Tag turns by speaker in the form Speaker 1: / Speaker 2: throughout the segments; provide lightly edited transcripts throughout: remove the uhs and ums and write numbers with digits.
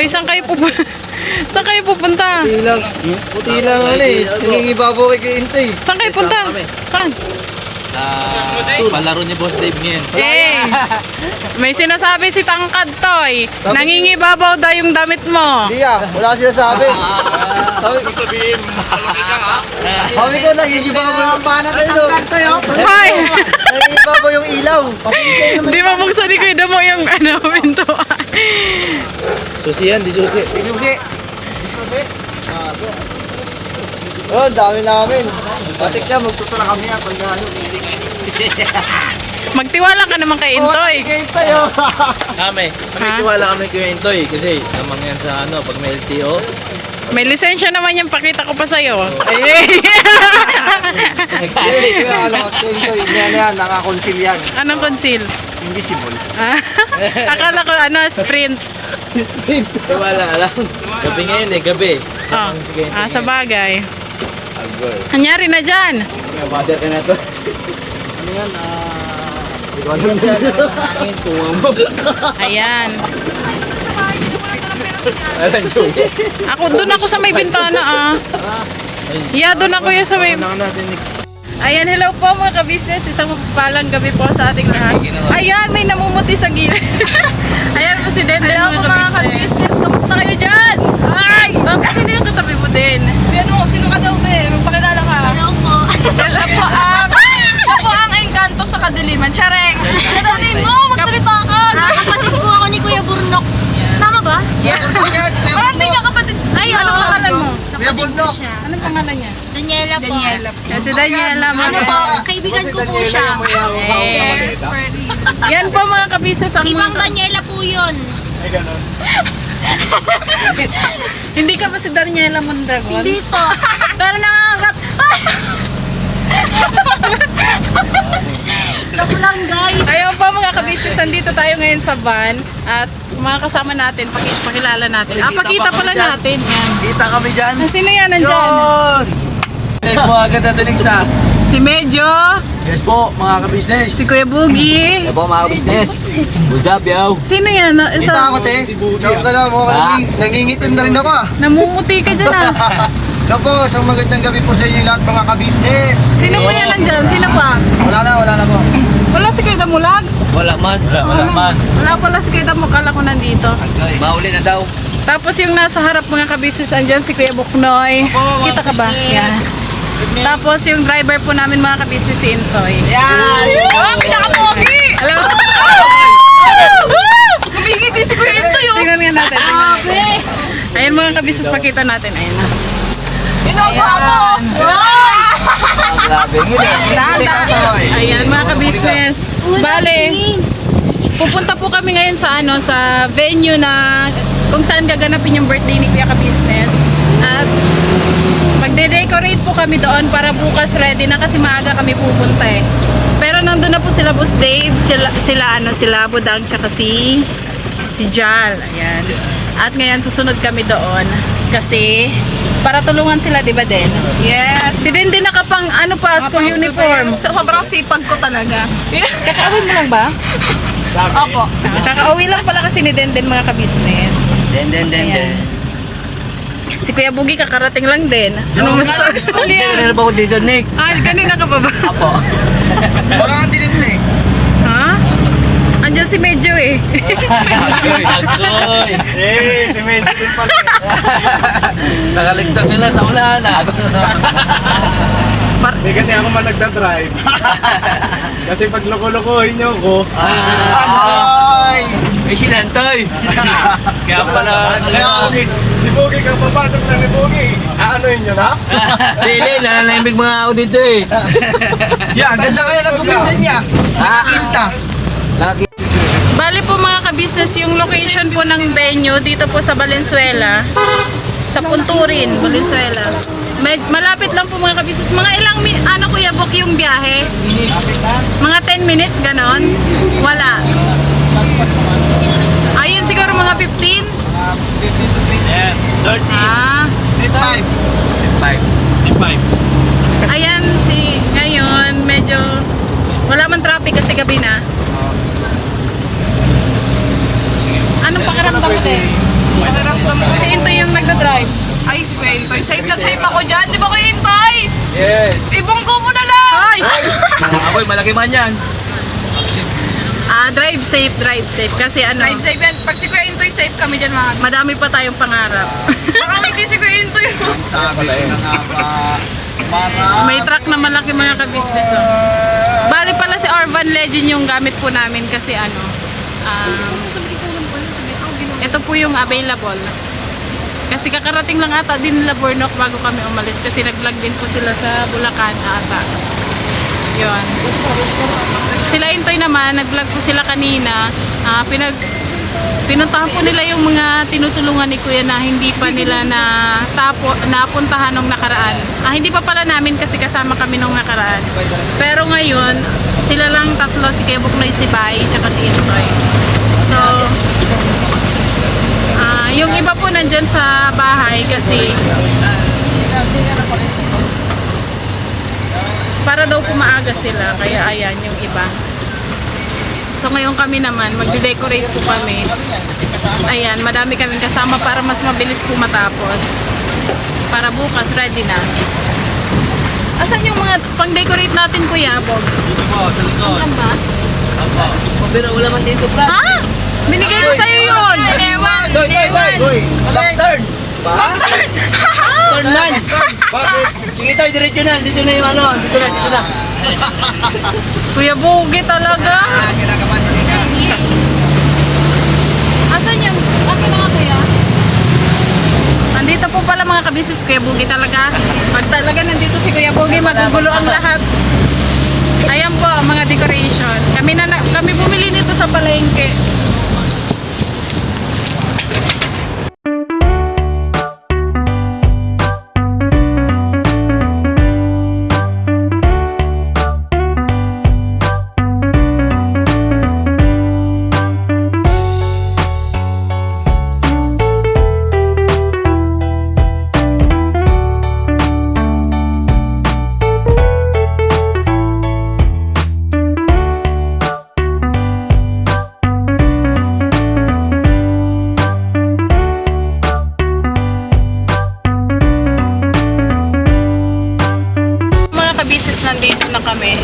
Speaker 1: saan kayo pupunta? Saan kayo pupunta?
Speaker 2: Puti lang eh. Nangingibabaw kay Intay.
Speaker 1: Saan kayo punta? Saan?
Speaker 3: Palaro ni Boss Dave ngayon.
Speaker 1: May sinasabi si Tangkad Toy. Nangingibabaw daw yung damit mo.
Speaker 2: Hindi wala sila sabi.
Speaker 3: Sabihin, malaki ka ha?
Speaker 2: Sabi ko, nangingibabaw yung panat ng Tangkad Toy.
Speaker 1: Hoy!
Speaker 2: Nangingibabaw yung ilaw.
Speaker 1: Di ba buksan ni Kuya mo yung pintuan?
Speaker 3: Susi yan, di susi.
Speaker 2: Susi. Oh, dami namin. Batik na, magtutula kami pag ano.
Speaker 1: Magtiwala ka naman kay Intoy.
Speaker 2: Kay Intay
Speaker 3: Magkikiwala kami kay Intoy kasi namang yan sa pag may LTO.
Speaker 1: May lisensya naman yung pakita ko pa sa'yo.
Speaker 2: Kaya alam ko, Intay, yan, nakakonsil yan.
Speaker 1: Anong conceal?
Speaker 2: Invisible.
Speaker 1: Akala ko sprint.
Speaker 3: Wala lang. Gabi ngayon gabi.
Speaker 1: Sa bagay. Anyari na dyan.
Speaker 2: Baser ka na to. Ano yan?
Speaker 1: Ayan.
Speaker 3: Alam nyo.
Speaker 1: Doon ako sa may bintana doon ako sa may... Ayan, hello po mga ka-business. Isang mapagpalang gabi po sa ating lahat. Ayan, may namumuti sa gilid. Ayan, presidente
Speaker 4: Hello mga ka-business. Kamusta kayo dyan? Ay!
Speaker 1: Tapos sino yung katabi mo din?
Speaker 4: Sino ka daw, be? Magpakilala ka. Hello po. Siya po ang engkanto sa kadiliman. Chareng! Kadalin mo! Magsalita ka!
Speaker 5: Kapatid po ako ni Kuya Burnok. Tama ba?
Speaker 4: Yes! Parang hindi niya kapatid.
Speaker 5: Ay,
Speaker 1: Anong pangalan mo?
Speaker 2: Kuya Burnok.
Speaker 1: Anong pangalan niya?
Speaker 5: Daniela po.
Speaker 1: Si Daniela.
Speaker 5: Ano po? Kaibigan ko po siya.
Speaker 1: Yes. Yan po mga ka-business ang
Speaker 5: Ibang
Speaker 1: mga...
Speaker 5: Daniela po yun.
Speaker 1: Hindi ka ba si Daniela Mondragon?
Speaker 5: Hindi po. Pero nangangagat. Joke lang guys.
Speaker 1: Ayun po mga ka-business, nandito tayo ngayon sa van at mga kasama natin, pakilala natin. Pakita pala natin. Yan.
Speaker 3: Kita kami dyan.
Speaker 1: Sino yan nandyan?
Speaker 3: Ay po agad natinig sa...
Speaker 1: Si Medyo,
Speaker 3: Yes po, mga ka-business.
Speaker 1: si Kuya Boogie.
Speaker 2: Ebo mga business.
Speaker 3: What's up, yo?
Speaker 1: Sino yan?
Speaker 2: Kita ako, te. Diyan ka lang mo kanina. Nangingitim na rin ako
Speaker 1: Namumuti ka dyan
Speaker 2: Kapo, isang magandang gabi po sa inyo lahat mga ka-business.
Speaker 1: Sino po yan nandyan? Sino pa?
Speaker 2: Wala na po.
Speaker 1: Wala si Kuya Damulag?
Speaker 3: Wala man.
Speaker 1: Wala pala si Kuya Damulag, kala ko nandito.
Speaker 3: Mauli na daw.
Speaker 1: Tapos yung nasa harap mga ka-business, andyan si Kuya Buknoy. Kita ka ba? Yan. Tapos yung driver po namin mga ka-business si Intoy.
Speaker 4: Pinakapogi!
Speaker 1: Hello?
Speaker 4: Kumingit din si Kuya Intoy, oh.
Speaker 1: Tingnan nga natin. Ayan mga ka-business, pakita natin. Ayan.
Speaker 4: Ginagawa mo!
Speaker 2: Grabe,
Speaker 1: Ayan mga ka-business. Bale, pupunta po kami ngayon sa sa venue na kung saan gaganapin yung birthday ni Kuya ka-business. At magde-decorate po kami doon para bukas ready na kasi maaga kami pupunta Pero nandun na po sila Boss Dave, sila Budang tsaka si Jal. Ayan. At ngayon susunod kami doon kasi para tulungan sila, di ba din?
Speaker 4: Yes!
Speaker 1: Si Dende nakapang school uniform.
Speaker 4: Sobrang sipag ko talaga.
Speaker 1: Kakauwi mo lang ba?
Speaker 4: Opo.
Speaker 1: Kakauwi lang pala kasi ni Denden mga ka-business. Ayan. Si Kuya Boogie kakarating lang din. Ano masasabi?
Speaker 3: Kanina ba ako dito, Nick?
Speaker 1: Kanina ka pa ba?
Speaker 3: Apo.
Speaker 2: Wala kang dilim na
Speaker 1: Ha? Andiyan si Medyo
Speaker 3: Agoy.
Speaker 2: si Medyo din pala.
Speaker 3: Nakaligtas sila sa ulan
Speaker 6: Hindi kasi ako man nagda-drive. Kasi pag loko-lokohin niyo ako,
Speaker 2: Ay!
Speaker 3: May sinantoy. Kaya pala...
Speaker 6: si Bogie kang papasok na ni Bogie. Aanoin niyo na?
Speaker 3: Dili, nalalambig mga ako dito
Speaker 2: Yan, ganda kaya nagkumpindan niya. Kinta.
Speaker 1: Bali po mga ka-business, yung location po ng venue dito po sa Valenzuela. Sa Punturin, Valenzuela. Malapit lang po mga ka-business. Mga ilang Kuya Bok yung biyahe? Mga 10 minutes, ganon? Wala. Ayun siguro mga 15?
Speaker 3: Yeah, 30.
Speaker 2: 5.
Speaker 1: Ayan, ngayon medyo wala man traffic kasi gabi na. Anong pakiramdam mo din? Si Intoy yung nagda-drive.
Speaker 4: Ay, si Kuya Intoy. Safe na safe ako dyan. Di ba Kuya Intoy?
Speaker 6: Yes.
Speaker 4: Ibanggo mo na lang.
Speaker 1: Ay!
Speaker 3: Ako'y malaki man yan.
Speaker 1: Drive safe, drive safe. Kasi ano,
Speaker 4: Drive safe yan. Pag si Kuya Intoy, safe kami dyan mga kabisnes.
Speaker 1: madami pa tayong pangarap.
Speaker 4: Baka hindi si Kuya Intoy.
Speaker 2: Sabi ko na nga ba, para...
Speaker 1: May truck na malaki mga ka-business. Oh. Bali pala si Orvan Legend yung gamit po namin kasi ano, ito po yung available. Kasi kakarating lang ata din nila Bornok bago kami umalis kasi nag-vlog din po sila sa Bulacan ata. Yun. Sila Intoy naman, nag-vlog po sila kanina. Pinuntahan po nila yung mga tinutulungan ni Kuya na hindi pa nila napuntahan nung nakaraan. Hindi pa pala namin kasi kasama kami nung nakaraan. Pero ngayon, sila lang tatlo, si Kuya Buknoy, si Bay, tsaka si Intoy. So, yung iba po nandyan sa bahay kasi para daw pumaaga sila, kaya ayan yung iba. So ngayon kami naman, magde-decorate po kami. Ayan, madami kaming kasama para mas mabilis po matapos. Para bukas, ready na. Asan yung mga pang-decorate natin, Kuya Bogs?
Speaker 3: Dito po, sa likod.
Speaker 1: Alam ba?
Speaker 3: Pero wala man dito, Brad.
Speaker 1: Ha? Binigay ko sa'yo yun!
Speaker 4: Ewan.
Speaker 2: Doy! Left turn!
Speaker 3: Turn man.
Speaker 2: Bakit?
Speaker 3: Sige tayo, diretso na. Dito na yung ano. Dito na.
Speaker 1: Kuya Bogi talaga.
Speaker 2: Kinakabahan ko dito.
Speaker 1: Asan yung... Akin na Kuya? Nandito po pala mga kabisis, Kuya Bogi talaga. Pag talaga nandito si Kuya Bogi, magugulo ang lahat. Ayan po, mga decoration. Kami bumili nito sa palengke. Business nandito na kami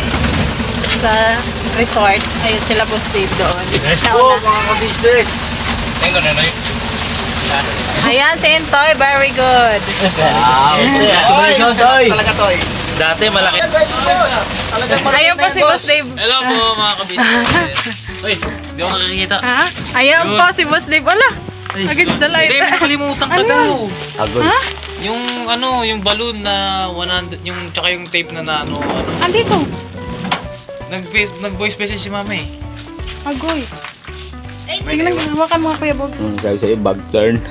Speaker 1: sa resort. Ayun sila po Steve doon.
Speaker 3: Yes po,
Speaker 1: Nauna.
Speaker 3: mga ka-business. Tengo na yun.
Speaker 1: Ayan si Intoy, very good.
Speaker 3: Toy.
Speaker 2: Talaga Toy.
Speaker 3: Dati malaki.
Speaker 1: Ayun po si Boss Dave.
Speaker 3: Hello po, mga ka-business. Uy, di ako nakakita.
Speaker 1: Ha? Ayun po si Boss Dave. Ala, against the light.
Speaker 3: Hindi, nakalimutan ka
Speaker 1: Ano?
Speaker 3: daw.
Speaker 1: Ha?
Speaker 3: Yung ano, yung balloon na 100, yung tsaka yung tape na ano.
Speaker 1: Andito.
Speaker 3: Nag-voice message si mama eh.
Speaker 1: Agoy. Tingnan, hawakan mga Kuya Bogs.
Speaker 7: Sabi sa'yo, bag turn.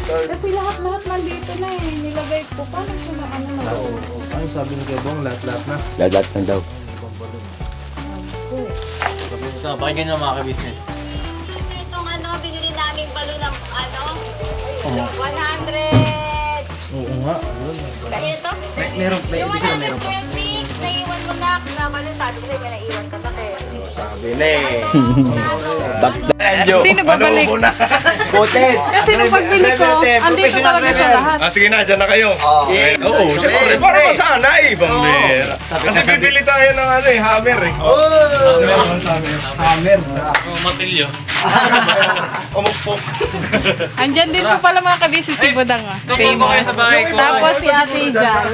Speaker 1: Kasi lahat nandito na eh. Nilagay ko. Paano sila ano na?
Speaker 6: Ano sabi ni Kebong? Lahat na.
Speaker 7: Lahat na daw.
Speaker 3: So, pakinggan nyo mga ka-business.
Speaker 5: Itong ano, binili namin balon ng ano, 100.
Speaker 6: Oo nga.
Speaker 5: Kaya ito? Yung 112 mix, naiwan mo na. Naman sabi ko sa'yo, may naiwan ka na kaya.
Speaker 6: Sabi na eh.
Speaker 1: Sino babalik?
Speaker 2: Botet!
Speaker 1: Kasi nung pagbili ko, andito talaga siya lahat.
Speaker 6: Sige na, dyan na kayo. Oo, syempre. Para masana eh, Bambera. Kasi bibili tayo ng ano eh, hammer eh. Hammer.
Speaker 3: Matilyo.
Speaker 6: Umukpok.
Speaker 1: Andyan din po pala mga kabisi si Budang.
Speaker 3: Tutur ko kayo sa bahay ko.
Speaker 1: Tapos si Ate Jal.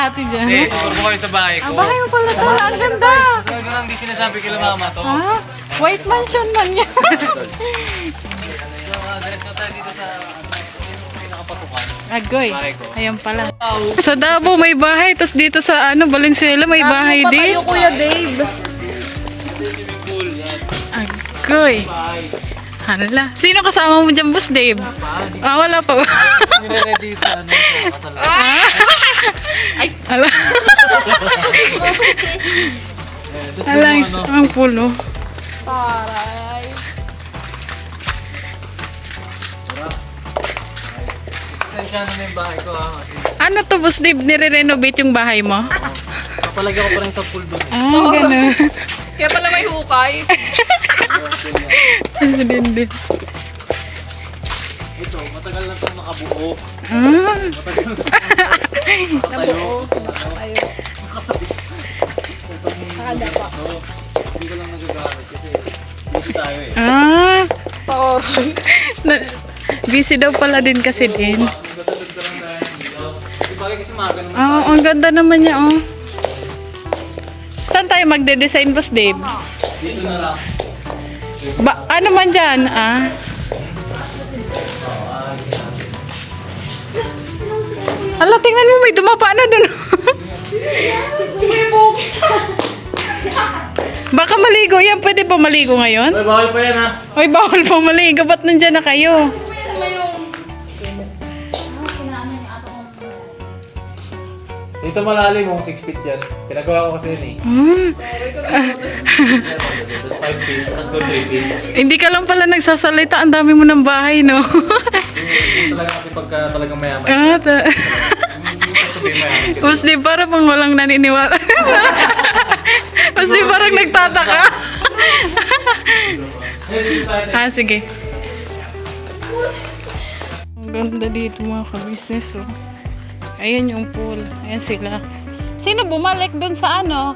Speaker 1: Ate Jal.
Speaker 3: Hindi, tutur ko kayo sa bahay ko.
Speaker 1: Bahay mo pala to. Ang ganda.
Speaker 3: Yun lang di sinasabi kila mama to.
Speaker 1: Ha? White mansion man yan.
Speaker 3: Diretso tayo dito sa pinakapatukan.
Speaker 1: Agoy. Ayan pala. Sa Davao may bahay. Tapos dito sa Valenzuela may bahay din.
Speaker 4: Kuya Dave.
Speaker 1: Agoy. Hala. Sino kasama mo dyan, Boss Dave? Wala pa ba?
Speaker 3: Nire-ready sa ano sa kasal.
Speaker 1: Ay! Hala. Hala, ang pulo.
Speaker 4: Paray.
Speaker 3: Sensya na yung bahay ko ha. Kasi
Speaker 1: Ano to, Boss Dave? Nire-renovate yung bahay mo?
Speaker 3: napalagyan ko pa rin sa pool doon eh.
Speaker 1: Gano'n.
Speaker 4: Kaya pala may hukay.
Speaker 1: Din.
Speaker 3: ito, matagal na itong nakabuo.
Speaker 1: Ah.
Speaker 3: Nakatayo. Hindi ko lang nagagamit kasi busy tayo eh.
Speaker 1: Ah. Busy daw pala din kasi din.
Speaker 3: Magdadagdag ka lang tayo dito. Di bagay kasi maga naman.
Speaker 1: Oo, ang ganda naman niya, oh. Saan tayo magde-design, Boss Dave?
Speaker 3: Dito na lang.
Speaker 1: Ano man dyan, ah? Hala, tingnan mo, may dumapa na dun. Baka maligo yan. Pwede pa maligo ngayon?
Speaker 3: Uy, bawal pa yan ha.
Speaker 1: Uy, bawal pa maligo. Ba't nandyan na kayo?
Speaker 3: Dito malalim mong 6 feet yan. Pinagawa ko kasi yun eh. 5 feet, tapos doon 3 feet.
Speaker 1: Hindi ka lang pala nagsasalita. Ang dami mo ng bahay, no?
Speaker 3: Dito talaga kasi pagka talagang mayaman.
Speaker 1: Ah,
Speaker 3: Sabihin mayaman.
Speaker 1: Mas di parang pang walang naniniwala. Mas di parang nagtataka. Ah, sige. Ang ganda dito mga ka-business, oh. Ayan yung pool. Ayan sila. Sino bumalik dun sa ano?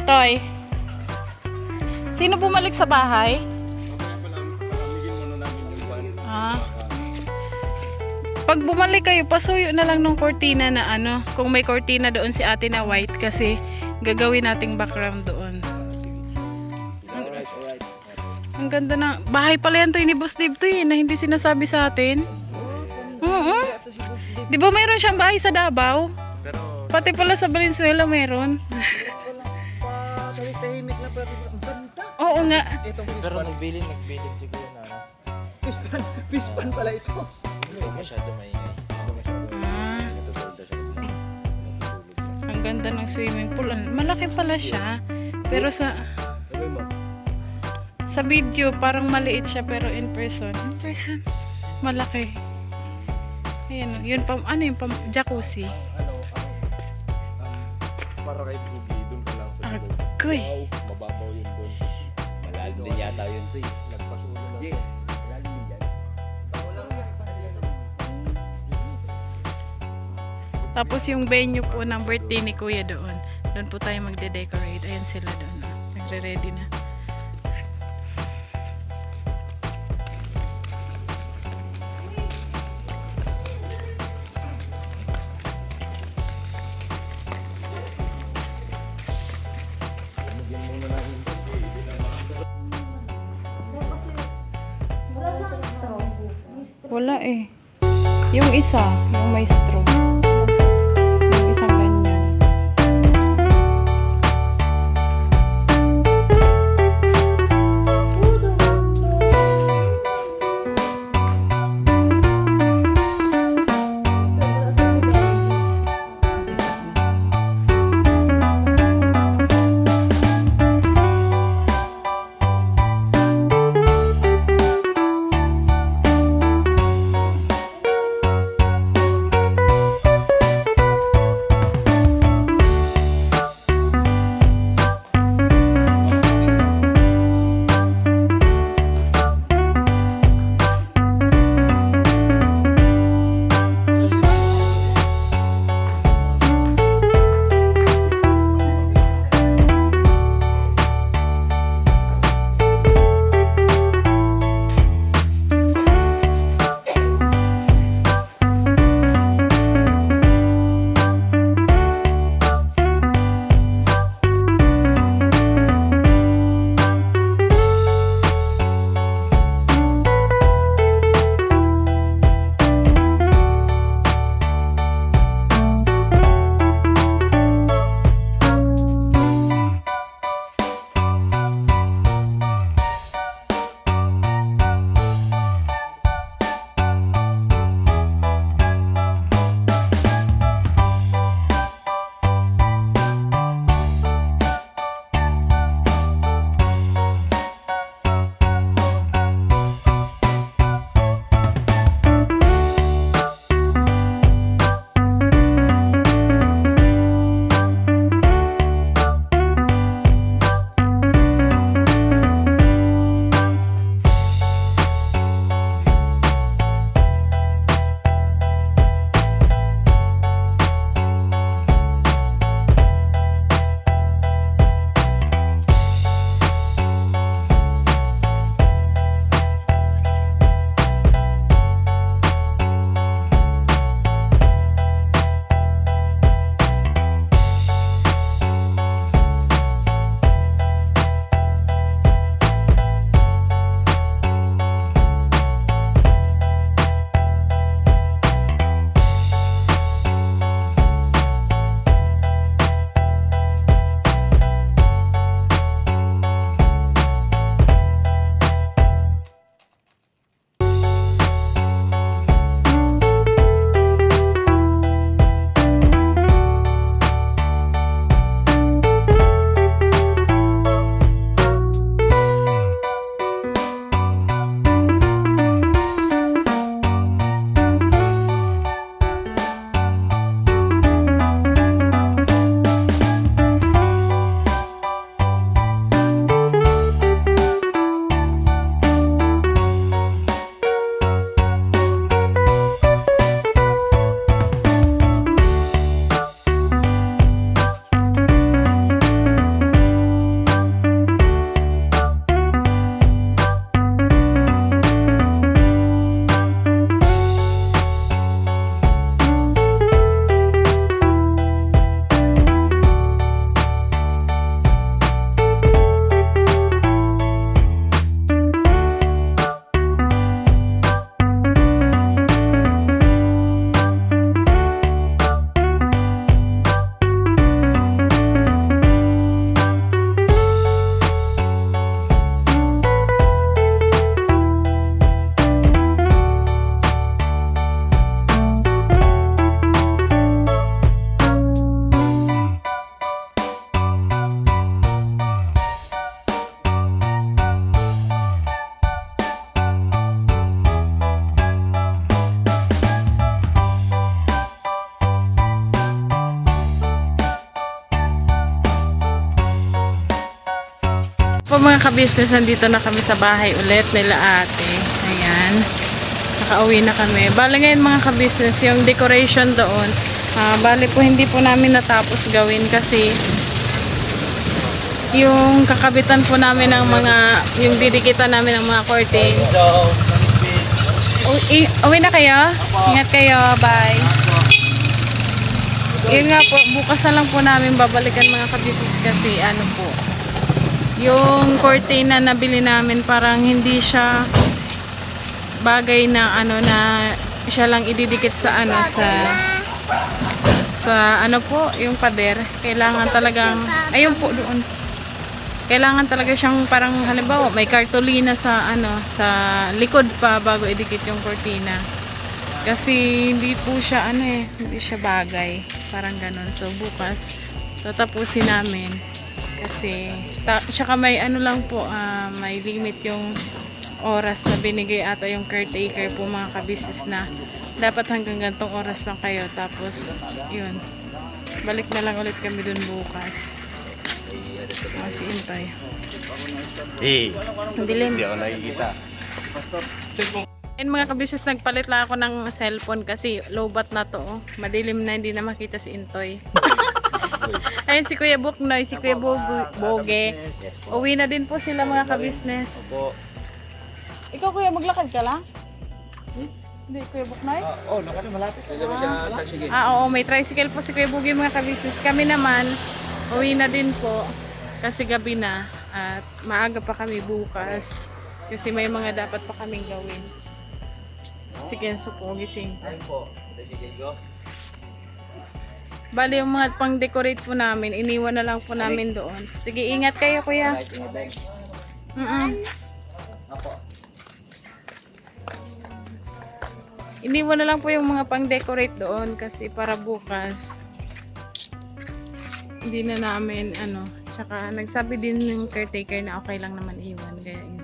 Speaker 1: Toy? Sino bumalik sa bahay? Ah. Pag bumalik kayo, pasuyo na lang ng kortina na ano. Kung may kortina doon si ate na white kasi gagawin nating background doon. Ang ganda na. Bahay pala yan to ni Boss Dave to na hindi sinasabi sa atin. Oo. Di ba mayroon siyang bahay sa Davao? Pati pala sa Valenzuela mayroon. Oo nga.
Speaker 3: Pero nagbilin siguro na.
Speaker 2: Pispan pala ito.
Speaker 3: Hindi masyado maingay.
Speaker 1: Ah. Ang ganda ng swimming pool. Malaki pala siya. Pero sa video parang maliit siya pero in person malaki. Ayan, yun ano yung jacuzzi.
Speaker 6: Para kay Bugi, doon ka lang sa
Speaker 1: Agoy.
Speaker 6: mababaw yun doon.
Speaker 7: Malalim din yata yun to eh.
Speaker 6: Nagpasulo lang. Malalim din yan.
Speaker 1: Tapos yung venue po ng birthday ni Kuya doon. Doon po tayo magde-decorate. Ayan sila doon. Nagre-ready na. Wala eh. Yung isa, yung may straw. Yung isang ganyan. mga ka-business, nandito na kami sa bahay ulit nila ate. Ayan. Nakauwi na kami. Bale ngayon mga ka-business, yung decoration doon, bale po hindi po namin natapos gawin kasi yung kakabitan po namin ng mga, yung didikitan namin ng mga curtain. Uwi na kayo? Ingat kayo. Bye. Yun nga po, bukas na lang po namin babalikan mga ka-business kasi ano po, yung curtain na nabili namin parang hindi siya bagay na ano na siya lang ididikit sa ano sa ano po, yung pader. Kailangan talagang, ayun po doon. Kailangan talaga siyang parang halimbawa may kartolina sa ano sa likod pa bago idikit yung cortina. Kasi hindi po siya ano hindi siya bagay. Parang ganun. So bukas tatapusin namin. Kasi tsaka may ano lang po, may limit yung oras na binigay ata yung caretaker po mga ka-business na dapat hanggang gantong oras lang kayo. Tapos yun. Balik na lang ulit kami dun bukas. Si Intoy. Dilim.
Speaker 6: Hindi ako nakikita.
Speaker 1: And mga kabisnes, nagpalit lang ako ng cellphone kasi lowbat na to. Madilim na, hindi na makita si Intoy. Ayun si Kuya Buknoy, si Kuya Boge. Uwi na din po sila mga kabisnes. Ikaw Kuya, maglakad ka lang? Hindi, Kuya Buknoy?
Speaker 2: Oo, nakano malapit.
Speaker 1: Oo, may tricycle po si Kuya Boge mga kabisnes. Kami naman, uwi na din po. Kasi gabi na at maaga pa kami bukas. Kasi may mga dapat pa kaming gawin. Si Kenzo po, gising. Bali yung mga pang-decorate po namin, iniwan na lang po namin doon. Sige, ingat kayo kuya. Iniwan na lang po yung mga pang-decorate doon kasi para bukas hindi na namin ano. Tsaka nagsabi din yung caretaker na okay lang naman iwan. Kaya yun.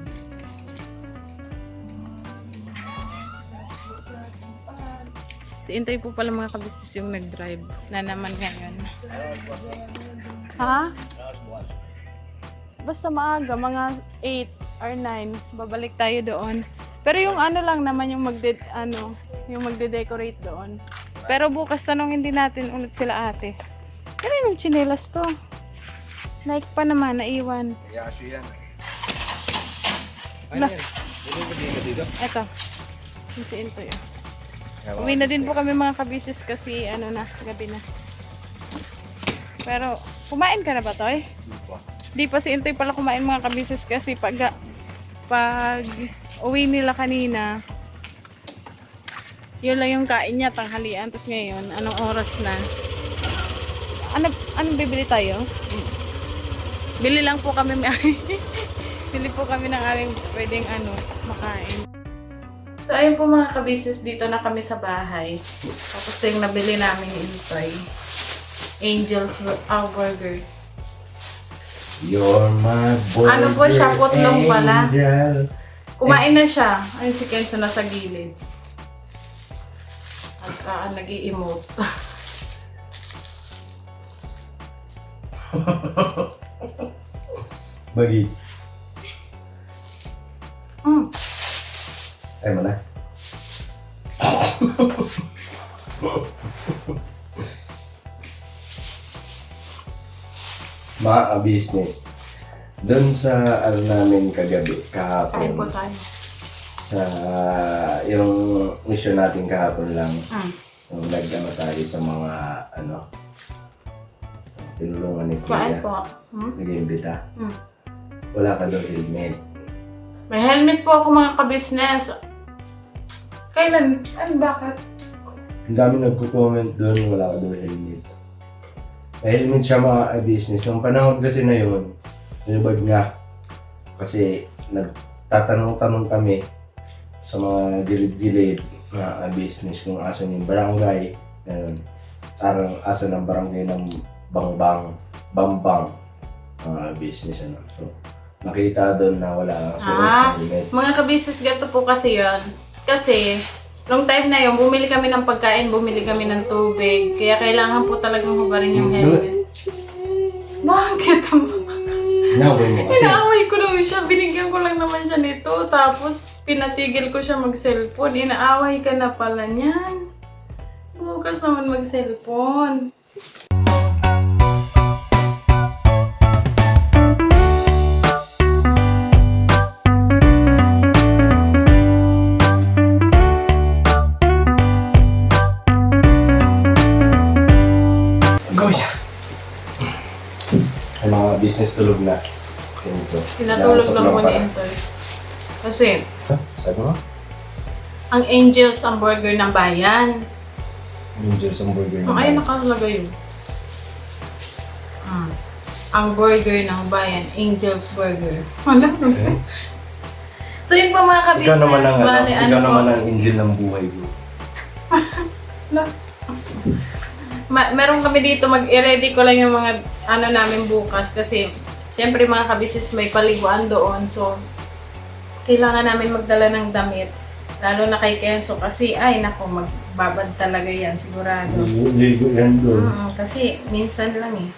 Speaker 1: Si Intoy po pala mga kabisnes yung nag-drive na naman ngayon. Ha? Basta maaga, mga 8 or 9, babalik tayo doon. Pero yung ano lang naman yung magde-decorate doon. Pero bukas tanongin din natin ulit sila ate. Kanino yung tsinelas to? Nike pa naman, naiwan.
Speaker 6: Yaso yan.
Speaker 1: Ano yan? Eto. Yung si Intoy. Uwi na din po kami mga kabisnes kasi ano na, gabi na. Pero, kumain ka na ba, Toy? Di pa si Intoy pala kumain mga kabisnes kasi pag uwi nila kanina, yun lang yung kain niya, tanghalian. Tapos ngayon, anong oras na? Anong bibili tayo? Bili lang po kami. Bili po kami ng aming pwedeng makain. So ayun po mga kabisnes, dito na kami sa bahay. Tapos yung nabili namin Intoy, Angel's Burger.
Speaker 6: You're my burger,
Speaker 1: Ano po siya, putlong pala.
Speaker 6: angel.
Speaker 1: Kumain na siya. Ayun si Kenzo nasa gilid. At nag-i-emote.
Speaker 6: Bagi. Ay mo na. Mga business. Doon sa namin kagabi,
Speaker 1: Kain po
Speaker 6: kahapon,
Speaker 1: tayo.
Speaker 6: sa yung mission natin kahapon lang, yung nagdama tayo sa mga tinulungan ni
Speaker 1: Kain
Speaker 6: Kuya,
Speaker 1: po.
Speaker 6: nag-imbita. Wala ka daw helmet.
Speaker 1: May helmet po ako mga kabisnes. Kailan? Bakit?
Speaker 6: Ang dami nagko-comment doon, wala ka daw helmet. May helmet siya mga business. Yung panahon kasi na yun, nilibad nga. Kasi nagtatanong-tanong kami sa mga gilid-gilid na business kung asan yung barangay. Parang asan ang barangay ng Bambang business. So, nakita doon na wala kang suot na helmet.
Speaker 1: Mga kabisnes, gato po kasi yun. Kasi, nung time na yun, bumili kami ng pagkain, bumili kami ng tubig. Kaya kailangan po talagang hubarin yung helmet. Bakit?
Speaker 6: Inaway mo kasi.
Speaker 1: Inaaway ko daw siya. Binigyan ko lang naman siya nito. Tapos, pinatigil ko siya mag-cellphone. Inaaway ka na pala niyan. Bukas naman mag-cellphone.
Speaker 6: Go siya! Ay, mga business tulog na. Okay, so,
Speaker 1: Tinatulog lang
Speaker 6: nakatulog
Speaker 1: mo ni
Speaker 6: para.
Speaker 1: Intoy. Kasi,
Speaker 6: Sabi mo?
Speaker 1: ang Angels ang burger ng bayan.
Speaker 6: Angels ang burger
Speaker 1: Ang ayun nakalagay yun. Ang burger ng bayan, Angel's Burger. Wala
Speaker 6: Okay.
Speaker 1: So yun po mga
Speaker 6: Ikaw
Speaker 1: ka-business.
Speaker 6: naman ang,
Speaker 1: Bale,
Speaker 6: ikaw
Speaker 1: po,
Speaker 6: naman ang angel ng buhay ko.
Speaker 1: meron kami dito, mag-ready ko lang yung mga ano namin bukas kasi syempre mga ka-business may paliguan doon. So, kailangan namin magdala ng damit. Lalo na kay Kenzo kasi, ay nako, magbabad talaga yan, sigurado.
Speaker 6: Ligo yan doon.
Speaker 1: Kasi minsan lang eh.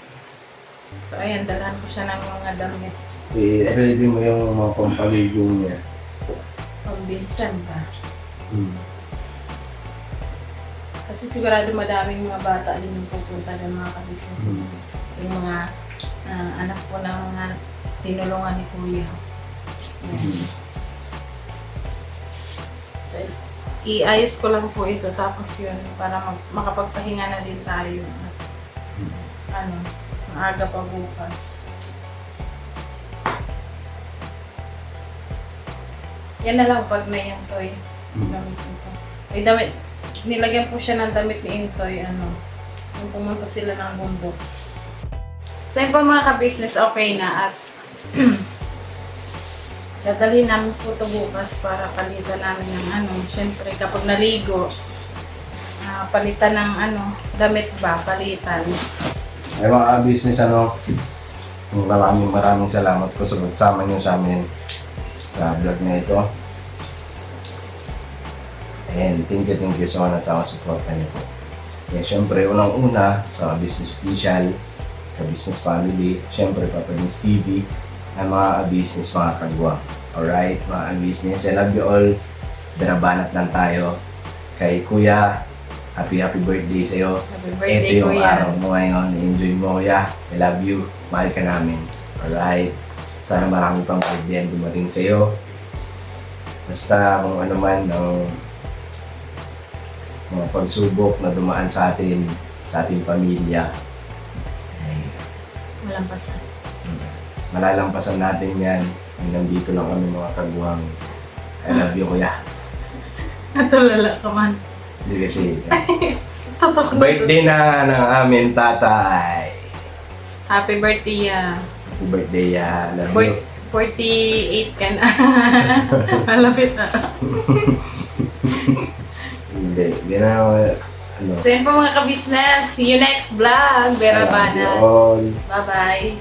Speaker 1: So ayan, dalhan ko siya ng mga damit.
Speaker 6: I-ready mo yung mga pampaligo niya.
Speaker 1: Pambilisan ba?
Speaker 6: Hmm.
Speaker 1: Kasi sigurado madaming mga bata din yung pupunta ng mga ka-business. Yung mga anak ko na mga tinulungan ni Kuya. So, iayos ko lang po ito tapos yun para makapagpahinga na din tayo. At, maaga pa bukas. Yan na lang pag na yan, Toy. Gamitin ko. Ay, damit. Nilagyan po siya ng damit ni Intoy, yung pumunta sila ng bundok. So yun po mga ka-business, okay na at dadalhin namin po ito bukas para palitan namin ng syempre kapag naligo, palitan ng damit ba, palitan.
Speaker 6: Ay mga business maraming salamat po sa pagsama niyo sa amin sa vlog na ito. And thank you sa mga nasama suporta niyo po. Kaya syempre, unang-una sa business official, ka-business family, syempre Papa Nins TV, ang mga business mga kagwang. Alright, mga business, I love you all. Binabanat lang tayo. Kay Kuya, happy birthday sa'yo.
Speaker 1: Happy
Speaker 6: Ito
Speaker 1: birthday,
Speaker 6: yung
Speaker 1: Kuya.
Speaker 6: araw mo ngayon. Enjoy mo, Kuya. I love you. Mahal ka namin. Alright. Sana marami pang birthday ang dumating sa'yo. Basta kung ano man ang mga pagsubok na dumaan sa ating pamilya, ay
Speaker 1: Malampasan.
Speaker 6: malalampasan natin yan. Hanggang dito lang kami mga kagwang. I love you, Kuya.
Speaker 1: Natulala ka man.
Speaker 6: Hindi kasi birthday na ng aming tatay.
Speaker 1: Happy birthday,
Speaker 6: Happy birthday, love you.
Speaker 1: 48 ka na. Malapit na.
Speaker 6: Hindi na,
Speaker 1: So yun po mga ka-business. See you next vlog. Vera Bana.
Speaker 6: all.
Speaker 1: Bye-bye.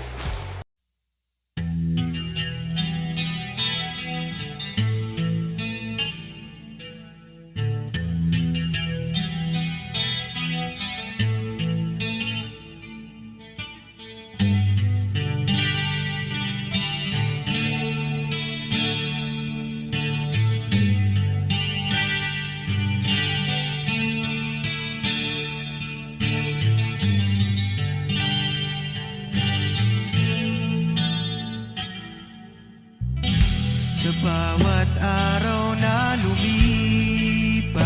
Speaker 8: Sa bawat araw na lumipas,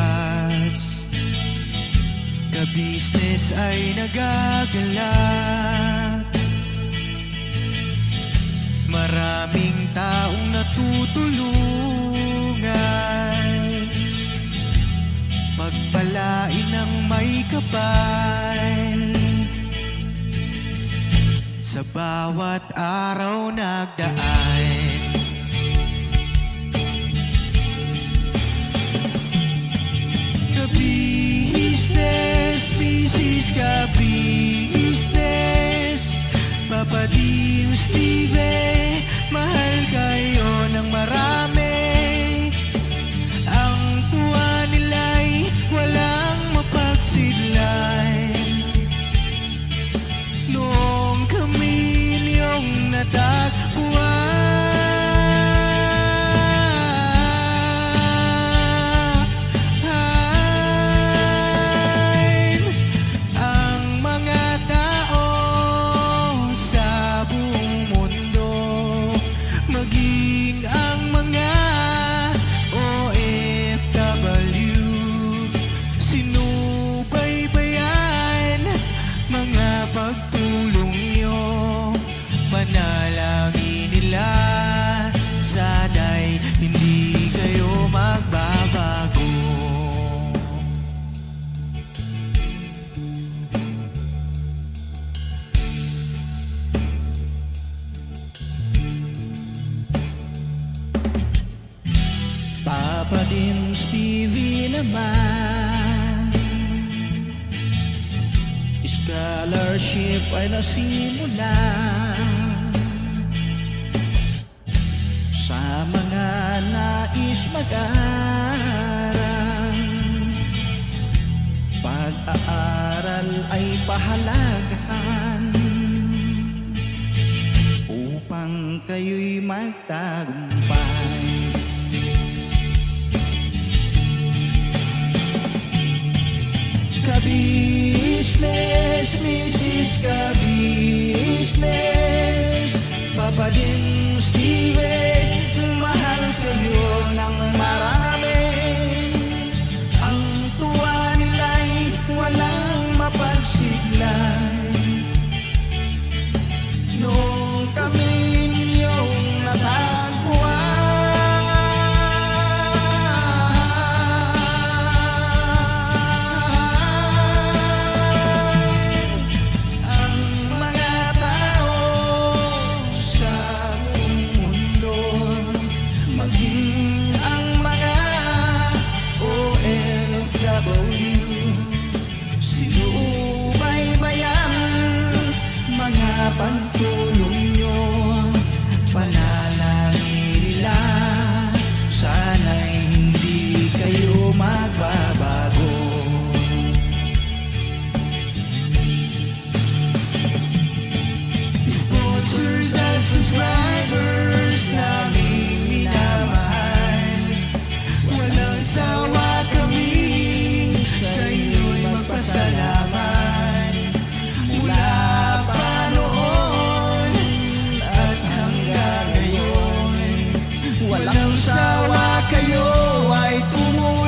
Speaker 8: ka-business ay nagagalak. Maraming taong natutulungan, pagpalain ng may kapal. Sa bawat araw nagdaan, ka-business, business ka-business, Papa Dio, Steve, mahal kayo ng marami. Ang tuwa nila'y walang mapagsidlan. Noong kami niyong natagpuan ang mga tao sa buong mundo, maging ang mga OFW, sinubaybayan mga pagtulong nyo, panalangin nila, sana'y hindi kayo magbabago. Papa din Stevie naman, scholarship ay nasimula sa mga nais mag-aral. Pag-aaral ay pahalagahan upang kayo'y magtagumpay. Ka-business, Mrs. Ka-business, Papa din Steve, mahal kayo ng marami. Ang tuwa nila'y walang mapagsiglay. Noong kami ninyong natagpuan, ang mga tao sa buong mundo, maging ang mga OFW, sinubaybayan mga pagtulong nyo, panalangin nila, sana'y hindi kayo magbabago. Sponsors at subscribers naming minamahal, walang sawa kami sa inyo'y magpasalamat. Mula pa noon at hanggang ngayon, walang sawa kayo ay tumulong.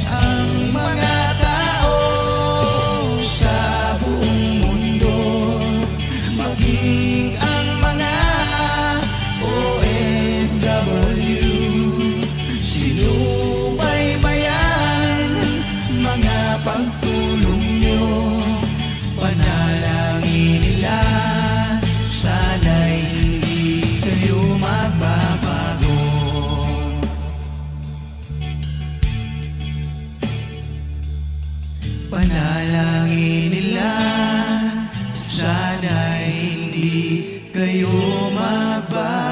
Speaker 8: Ang mga tao sa buong mundo, maging ang mga OFW, sinubaybayan mga pagtulong nyo, panalangin nila, sana'y hindi kayo magbabago. Panalangin nila, sana'y hindi kayo magbabago.